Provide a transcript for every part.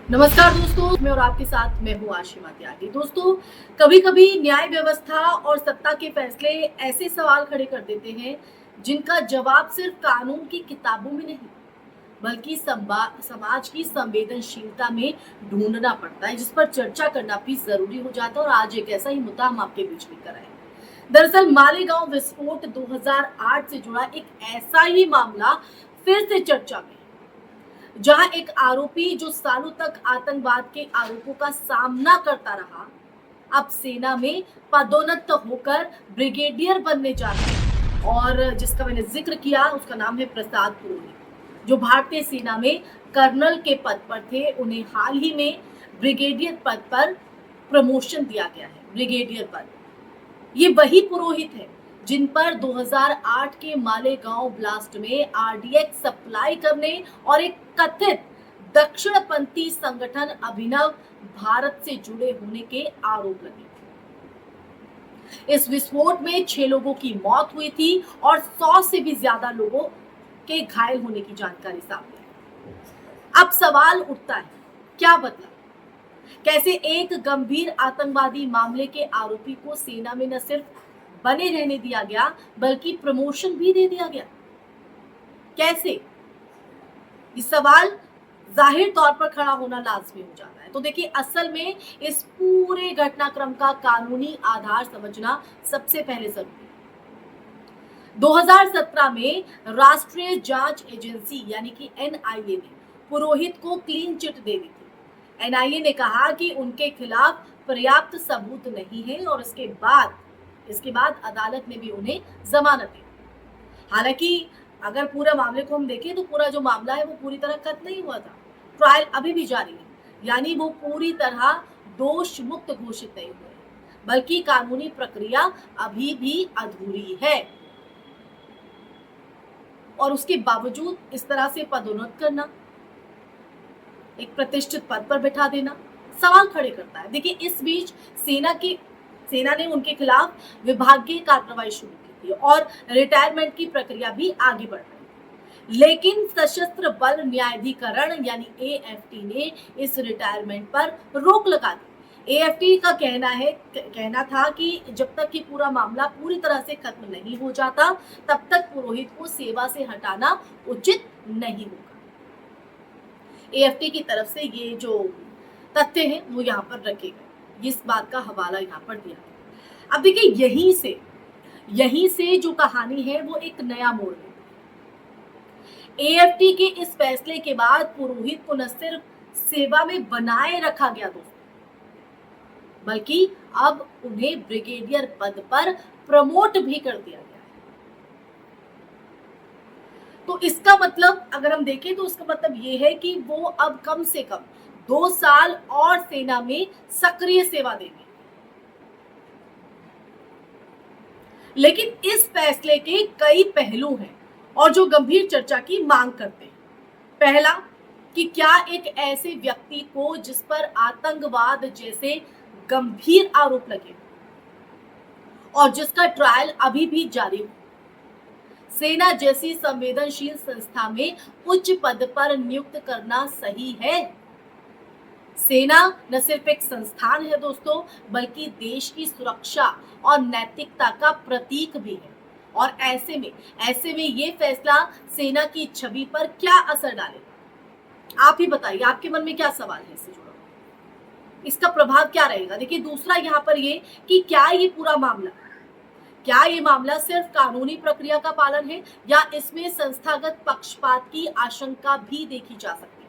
नमस्कार दोस्तों, मैं और आपके साथ मैं हूँ आशिमा त्यागी। दोस्तों, कभी कभी न्याय व्यवस्था और सत्ता के फैसले ऐसे सवाल खड़े कर देते हैं जिनका जवाब सिर्फ कानून की किताबों में नहीं बल्कि समाज की संवेदनशीलता में ढूंढना पड़ता है, जिस पर चर्चा करना भी जरूरी हो जाता है। और आज एक ऐसा ही मुद्दा हम आपके बीच लेकर आए हैं। दरअसल मालेगांव विस्फोट 2008 से जुड़ा एक ऐसा ही मामला फिर से चर्चा में है, जहां एक आरोपी जो सालों तक आतंकवाद के आरोपों का सामना करता रहा, अब सेना में पदोन्नत होकर ब्रिगेडियर बनने जा रहे हैं। और जिसका मैंने जिक्र किया उसका नाम है प्रसाद पुरोहित, जो भारतीय सेना में कर्नल के पद पर थे। उन्हें हाल ही में ब्रिगेडियर पद पर प्रमोशन दिया गया है। ब्रिगेडियर पद, ये वही पुरोहित है जिन पर 2008 के मालेगांव ब्लास्ट में आरडीएक्स सप्लाई करने और एक कथित दक्षिणपंथी संगठन अभिनव भारत से जुड़े होने के आरोप लगे। इस विस्फोट में 6 लोगों की मौत हुई थी और 100 से भी ज्यादा लोगों के घायल होने की जानकारी सामने आई। अब सवाल उठता है, क्या बदला? कैसे एक गंभीर आतंकवादी मामले के आरोपी को सेना में न सिर्फ बने रहने दिया गया बल्कि प्रमोशन भी दे दिया गया? कैसे? ये सवाल जाहिर तौर पर खड़ा होना लाजमी हो जाता है। तो देखिए, असल में इस पूरे घटनाक्रम का कानूनी आधार समझना सबसे पहले जरूरी है। 2017 में राष्ट्रीय जांच एजेंसी यानी कि एनआईए ने पुरोहित को क्लीन चिट दे दी थी। एनआईए ने कहा कि उनके खिलाफ पर्याप्त सबूत नहीं है और इसके बाद अदालत ने भी उन्हें जमानत दी। हालांकि अगर पूरे मामले को हम देखें तो पूरा जो मामला है वो पूरी तरह खत्म नहीं हुआ था। ट्रायल अभी भी जारी है, यानी वो पूरी तरह दोष मुक्त घोषित नहीं हुए, बल्कि कानूनी प्रक्रिया अभी भी अधूरी है। और उसके बावजूद इस तरह से पदोन्नत करना, एक प्रतिष्ठित पद पर बैठा देना सवाल खड़े करता है। देखिए, इस बीच सेना ने उनके खिलाफ विभागीय कार्रवाई शुरू की थी और रिटायरमेंट की प्रक्रिया भी आगे बढ़ रही है। लेकिन सशस्त्र बल न्यायाधिकरण यानी एएफटी ने इस रिटायरमेंट पर रोक लगा दी। एएफटी का कहना था कि जब तक कि पूरा मामला पूरी तरह से खत्म नहीं हो जाता, तब तक पुरोहित को सेवा से हटाना उचित नहीं होगा। एएफटी की तरफ से ये जो तथ्य हैं वो यहाँ पर रखे गए, इस बात का हवाला यहाँ पर दिया गया। अब देखिए, यहीं से जो कहानी है वो एक नया मोड़ लेती है। एएफटी के इस फैसले के बाद पुरोहित को न सिर्फ सेवा में बनाए रखा गया दोस्तों, बल्कि अब उन्हें ब्रिगेडियर पद पर प्रमोट भी कर दिया गया। तो इसका मतलब अगर हम देखें तो उसका मतलब ये है कि वो अब कम से कम 2 साल और सेना में सक्रिय सेवा देंगे। लेकिन इस फैसले के कई पहलू हैं और जो गंभीर चर्चा की मांग करते हैं। पहला, कि क्या एक ऐसे व्यक्ति को जिस पर आतंकवाद जैसे गंभीर आरोप लगे और जिसका ट्रायल अभी भी जारी हो, सेना जैसी संवेदनशील संस्था में उच्च पद पर नियुक्त करना सही है? सेना न सिर्फ एक संस्थान है दोस्तों, बल्कि देश की सुरक्षा और नैतिकता का प्रतीक भी है। और ऐसे में ये फैसला सेना की छवि पर क्या असर डालेगा? आप ही बताइए, आपके मन में क्या सवाल है इससे जुड़ा, इसका प्रभाव क्या रहेगा? देखिए, दूसरा यहाँ पर ये कि क्या ये मामला सिर्फ कानूनी प्रक्रिया का पालन है या इसमें संस्थागत पक्षपात की आशंका भी देखी जा सकती है?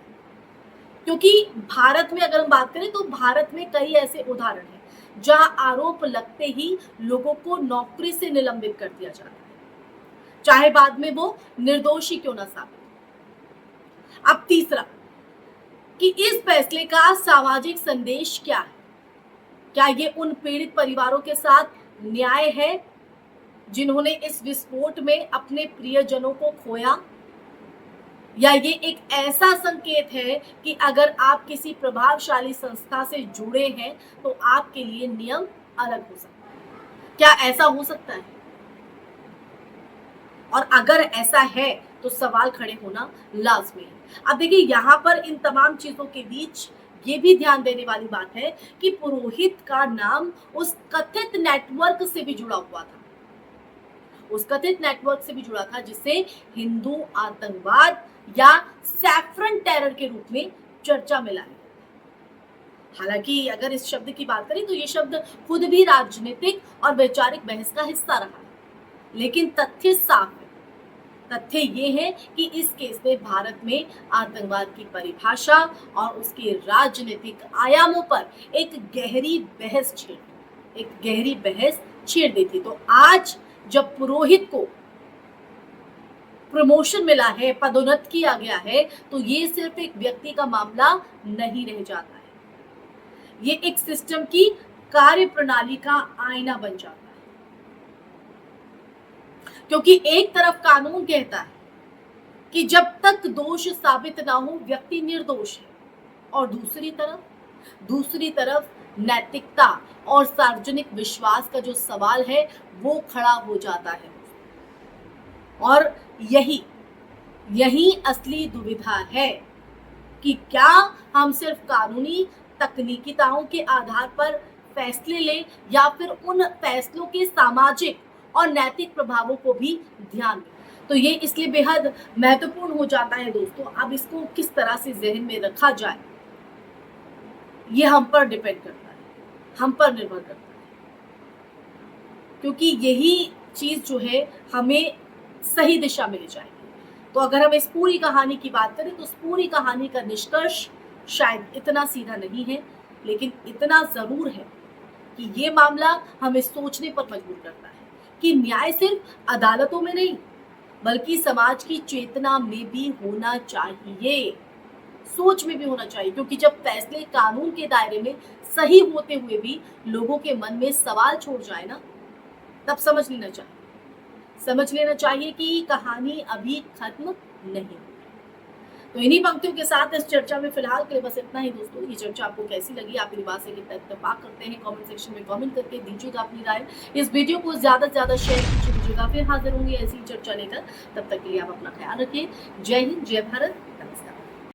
क्योंकि भारत में अगर हम बात करें तो भारत में कई ऐसे उदाहरण हैं जहां आरोप लगते ही लोगों को नौकरी से निलंबित कर दिया जाता है, चाहे बाद में वो निर्दोषी क्यों ना साबित हो। अब तीसरा, कि इस फैसले का सामाजिक संदेश क्या है? क्या ये उन पीड़ित परिवारों के साथ न्याय है जिन्होंने इस विस्फोट में अपने प्रियजनों को खोया, या ये एक ऐसा संकेत है कि अगर आप किसी प्रभावशाली संस्था से जुड़े हैं तो आपके लिए नियम अलग हो सकता है? क्या ऐसा हो सकता है? और अगर ऐसा है तो सवाल खड़े होना लाजमी है। अब देखिए, यहाँ पर इन तमाम चीजों के बीच ये भी ध्यान देने वाली बात है कि पुरोहित का नाम उस कथित नेटवर्क से भी जुड़ा हुआ था, उस कथित नेटवर्क से भी जुड़ा था जिसे हिंदू आतंकवाद या सैफरन टेरर के रूप में चर्चा में लाया। हालांकि अगर इस शब्द की बात करें तो ये शब्द खुद भी राजनीतिक और वैचारिक बहस का हिस्सा रहा है, लेकिन तथ्य साफ है। तथ्य ये है कि इस केस में भारत में आतंकवाद की परिभाषा और उसके राजनीतिक आयामों पर एक गहरी बहस छेड़ दी थी। तो आज जब पुरोहित को प्रमोशन मिला है, पदोन्नत किया गया है, तो ये सिर्फ एक व्यक्ति का मामला नहीं रह जाता है, ये एक सिस्टम की कार्यप्रणाली का आईना बन जाता है। क्योंकि एक तरफ कानून कहता है कि जब तक दोष साबित ना हो व्यक्ति निर्दोष है, और दूसरी तरफ नैतिकता और सार्वजनिक विश्वास का जो सवाल है वो खड़ा हो जाता है। और यही असली दुविधा है कि क्या हम सिर्फ कानूनी तकनीकीताओं के आधार पर फैसले लें या फिर उन फैसलों के सामाजिक और नैतिक प्रभावों को भी ध्यान दें। तो ये इसलिए बेहद महत्वपूर्ण हो जाता है दोस्तों। अब इसको किस तरह से जहन में रखा जाए ये हम पर डिपेंड करता है, हम पर निर्भर करता है, क्योंकि यही चीज जो है हमें सही दिशा में ले जाएगी। तो अगर हम इस पूरी कहानी की बात करें तो उस पूरी कहानी का निष्कर्ष शायद इतना सीधा नहीं है, लेकिन इतना जरूर है कि ये मामला हमें सोचने पर मजबूर करता है कि न्याय सिर्फ अदालतों में नहीं बल्कि समाज की चेतना में भी होना चाहिए, सोच में भी होना चाहिए। क्योंकि जब फैसले कानून के दायरे में सही होते हुए भी लोगों के मन में सवाल छोड़ जाए ना, तब समझ लेना चाहिए कि कहानी अभी खत्म नहीं हुई। तो इन्हीं पंक्तियों के साथ इस चर्चा में फिलहाल के लिए बस इतना ही दोस्तों। ये चर्चा आपको कैसी लगी, आप मेरी बात से कितना इत्तेफाक करते हैं, कमेंट सेक्शन में कमेंट करके दीजिएगा अपनी राय। इस वीडियो को ज्यादा से ज्यादा शेयर कीजिएगा। फिर हाजिर होंगे ऐसी चर्चा लेकर, तब तक के लिए आप अपना ख्याल रखिए। जय हिंद, जय भारत, नमस्कार।